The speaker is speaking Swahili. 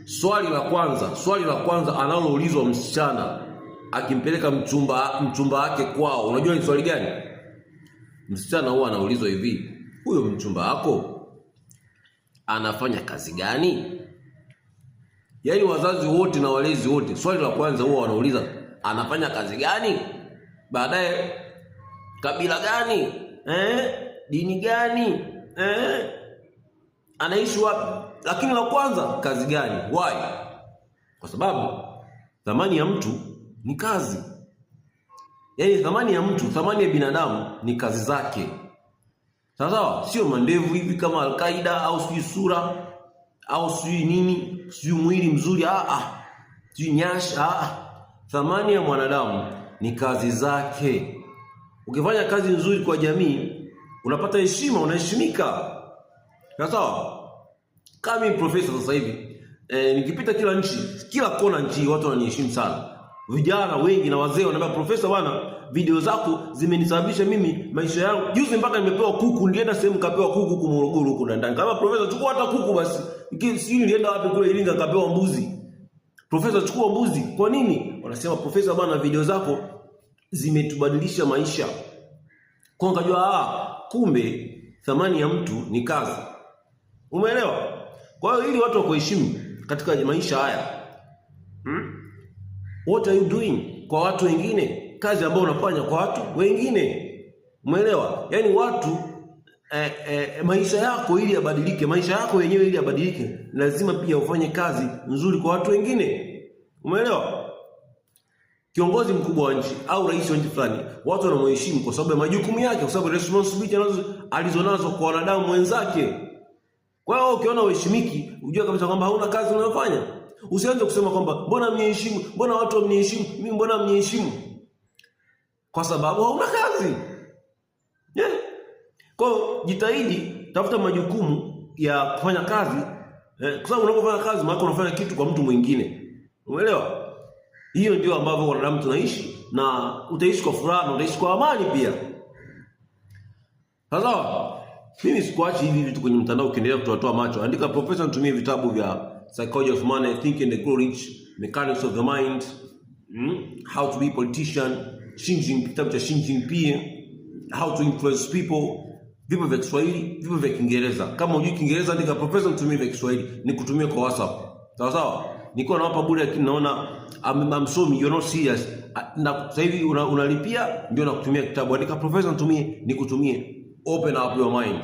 Swali la kwanza analoulizwa msichana akimpeleka mchumba wake kwao, unajua ni swali gani? Msichana huwa anaulizwa hivi, huyo mchumba wako anafanya kazi gani? Yaani wazazi wote na walezi wote, swali la kwanza huwa wanauliza anafanya kazi gani? Baadaye kabila gani? Dini gani? Anaishi wapi? Lakini la kwanza kazi gani? Why? Kwa sababu thamani ya mtu ni kazi. Yaani thamani ya mtu, thamani ya binadamu ni kazi zake. Sawa? Sio mandevu hivi kama Al-Qaeda au sijui sura au sijui nini, sijui mwili mzuri, sijui nyash, Thamani ya mwanadamu ni kazi zake. Ukifanya kazi nzuri kwa jamii, unapata heshima, unaheshimika. Sawa? Kama mimi profesa sasa hivi, nikipita kila nchi, kila kona nchi watu wananiheshimu sana. Vijana wengi na wazee wananiambia, profesa bwana, video zako zimenisababisha mimi maisha yangu. Juzi mpaka nimepewa kuku, nilienda sehemu kapewa kuku huko Morogoro huko ndani. Kama profesa chukua hata kuku basi. Sijui nilienda wapi kule Iringa kapewa mbuzi. Profesa chukua mbuzi. Kwa nini? Wanasema profesa bwana, video zako zimetubadilisha maisha. Kwa nikajua kumbe thamani ya mtu ni kazi. Umeelewa? Kwa hiyo ili watu wakuheshimu katika maisha haya, what are you doing kwa watu wengine? Kazi ambayo unafanya kwa watu wengine. Umeelewa? Yaani watu maisha yako ili yabadilike, maisha yako yenyewe ili yabadilike, lazima pia ufanye kazi nzuri kwa watu wengine. Umeelewa? Kiongozi mkubwa wa nchi au rais wa nchi fulani, watu wanamheshimu kwa sababu ya majukumu yake, kwa sababu responsibility alizonazo kwa wanadamu wenzake. Kwa hiyo ukiona uheshimiki, ujue kabisa kwamba hauna kazi unayofanya. Usianze kusema kwamba mbona mniheshimu, mbona watu wamniheshimu, mimi mbona mniheshimu? Kwa sababu hauna kazi. Kwa hiyo jitahidi, tafuta majukumu ya kufanya kazi, kwa sababu unapofanya kazi maana unafanya kitu kwa mtu mwingine. Umeelewa? Hiyo ndio ambavyo wanadamu tunaishi, na utaishi kwa furaha na utaishi kwa amani pia. Sasa mimi sikuachi hivi vitu kwenye mtandao ukiendelea kutoa macho. Andika profesa, nitumie vitabu vya Psychology of Money, Think and Grow Rich, Mechanics of the Mind, How to be a Politician, kitabu cha Xi Jinping, How to Influence People. Vipo vya Kiswahili, vipo vya Kiingereza. Kama hujui Kiingereza, andika profesa, nitumie vya Kiswahili, nikutumie kwa WhatsApp. Sawa? Niko nawapa bure, lakini naona I'm sorry, you're not serious. Na sasa hivi unalipia ndio nakutumia kitabu. Andika profesa, nitumie, nikutumie. Open up your mind.